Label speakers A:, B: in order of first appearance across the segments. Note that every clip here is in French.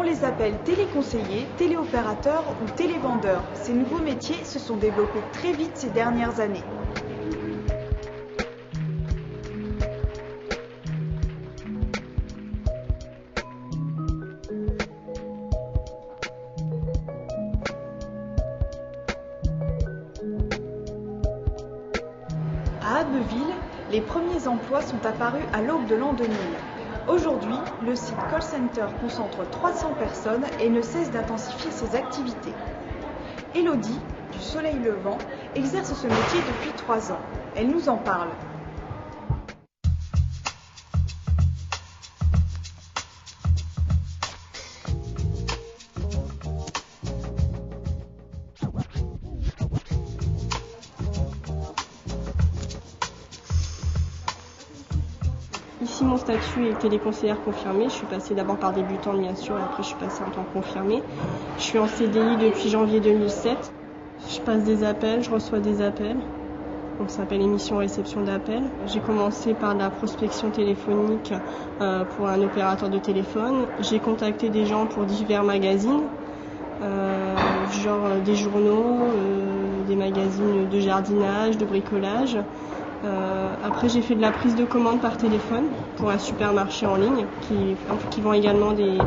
A: On les appelle téléconseillers, téléopérateurs ou télévendeurs. Ces nouveaux métiers se sont développés très vite ces dernières années. À Abbeville, les premiers emplois sont apparus à l'aube de l'an 2000. Aujourd'hui, le site call center concentre 300 personnes et ne cesse d'intensifier ses activités. Élodie, du Soleil Levant, exerce ce métier depuis 3 ans. Elle nous en parle.
B: Ici, mon statut est téléconseillère confirmée. Je suis passée d'abord par débutante, bien sûr, et après je suis passée en tant que confirmée. Je suis en CDI depuis janvier 2007. Je passe des appels, je reçois des appels. Donc ça s'appelle émission réception d'appels. J'ai commencé par la prospection téléphonique pour un opérateur de téléphone. J'ai contacté des gens pour divers magazines, genre des journaux, des magazines de jardinage, de bricolage. Après, j'ai fait de la prise de commande par téléphone pour un supermarché en ligne qui vend également de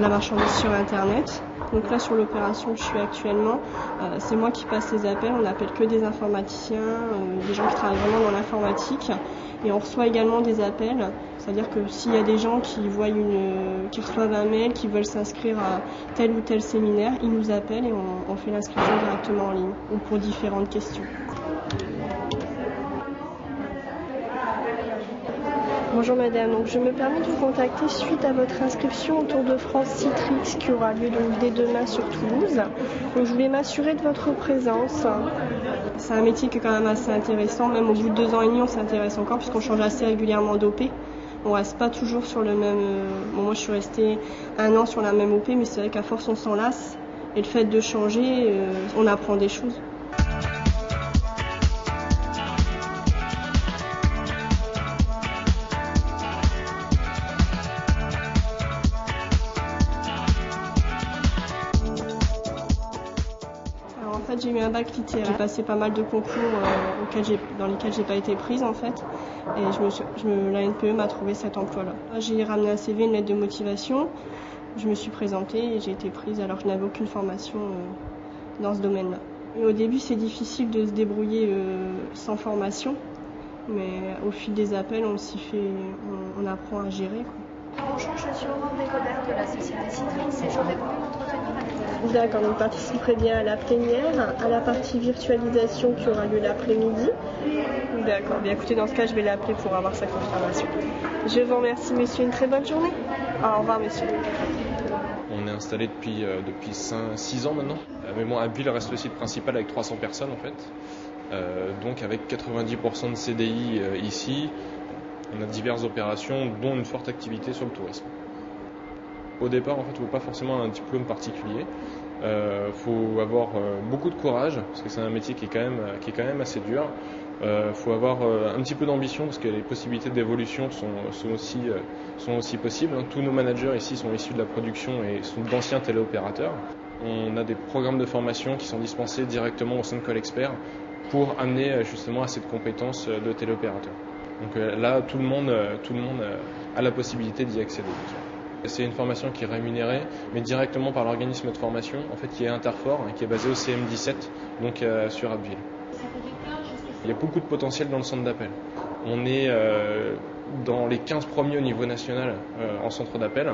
B: la marchandise sur Internet. Donc là, sur l'opération où je suis actuellement, c'est moi qui passe les appels. On n'appelle que des informaticiens, des gens qui travaillent vraiment dans l'informatique. Et on reçoit également des appels. C'est-à-dire que s'il y a des gens qui reçoivent un mail, qui veulent s'inscrire à tel ou tel séminaire, ils nous appellent et on fait l'inscription directement en ligne ou pour différentes questions. Bonjour madame, donc je me permets de vous contacter suite à votre inscription au Tour de France Citrix qui aura lieu donc dès demain sur Toulouse. Donc je voulais m'assurer de votre présence. C'est un métier qui est quand même assez intéressant, même au bout de 2 ans et demi on s'intéresse encore puisqu'on change assez régulièrement d'OP. On reste pas toujours sur le même... Bon, moi je suis restée 1 an sur la même OP, mais c'est vrai qu'à force on s'en lasse. Et le fait de changer, on apprend des choses. En fait, j'ai eu un bac littéraire. J'ai passé pas mal de concours dans lesquels j'ai pas été prise en fait. Et la NPE m'a trouvé cet emploi-là. J'ai ramené un CV, une lettre de motivation. Je me suis présentée et j'ai été prise alors que je n'avais aucune formation dans ce domaine-là. Et au début, c'est difficile de se débrouiller sans formation. Mais au fil des appels, on apprend à gérer, quoi.
C: Bonjour, je suis Aurore Décodère de la société Citrix et j'aurais voulu m'entretenir avec vous.
B: D'accord, donc participerez bien à la plénière, à la partie virtualisation qui aura lieu l'après-midi. D'accord, bien écoutez, dans ce cas, je vais l'appeler pour avoir sa confirmation. Je vous remercie, monsieur, une très bonne journée. Au revoir, monsieur.
D: On est installé depuis 6 ans maintenant. Mais bon, Abbeville reste le site principal avec 300 personnes en fait. Donc avec 90% de CDI ici, on a diverses opérations, dont une forte activité sur le tourisme. Au départ, en fait, il ne faut pas forcément un diplôme particulier. Il faut avoir beaucoup de courage, parce que c'est un métier qui est quand même assez dur. Il faut avoir un petit peu d'ambition, parce que les possibilités d'évolution sont aussi possibles. Tous nos managers ici sont issus de la production et sont d'anciens téléopérateurs. On a des programmes de formation qui sont dispensés directement au sein de Colexpert pour amener justement à cette compétence de téléopérateur. Donc là, tout le monde a la possibilité d'y accéder. C'est une formation qui est rémunérée, mais directement par l'organisme de formation, en fait, qui est Interfort, qui est basé au CM17, donc sur Abbeville. Il y a beaucoup de potentiel dans le centre d'appel. On est dans les 15 premiers au niveau national en centre d'appel.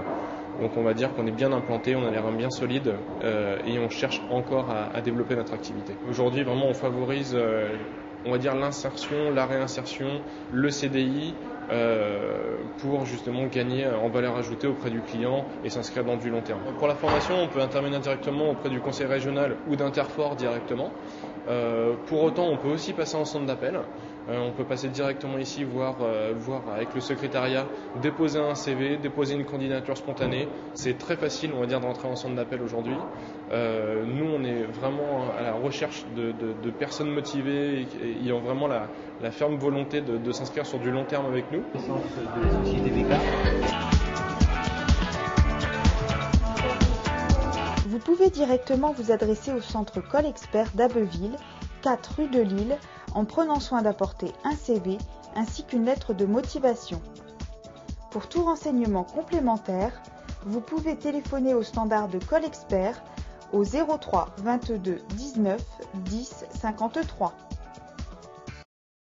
D: Donc on va dire qu'on est bien implanté, on a les reins bien solides et on cherche encore à développer notre activité. Aujourd'hui, vraiment, on favorise on va dire l'insertion, la réinsertion, le CDI pour justement gagner en valeur ajoutée auprès du client et s'inscrire dans du long terme. Pour la formation, on peut intervenir directement auprès du conseil régional ou d'Interfort directement. Pour autant, on peut aussi passer en centre d'appel. On peut passer directement ici, voir avec le secrétariat, déposer un CV, déposer une candidature spontanée. C'est très facile, on va dire, de rentrer en centre d'appel aujourd'hui. Nous, on est vraiment à la recherche de personnes motivées et ayant vraiment la ferme volonté de s'inscrire sur du long terme avec nous.
E: De la société BK.
A: pouvez directement vous adresser au centre Col Expert d'Abbeville, 4 rue de Lille, en prenant soin d'apporter un CV ainsi qu'une lettre de motivation. Pour tout renseignement complémentaire, vous pouvez téléphoner au standard de Col Expert au 03 22 19 10 53.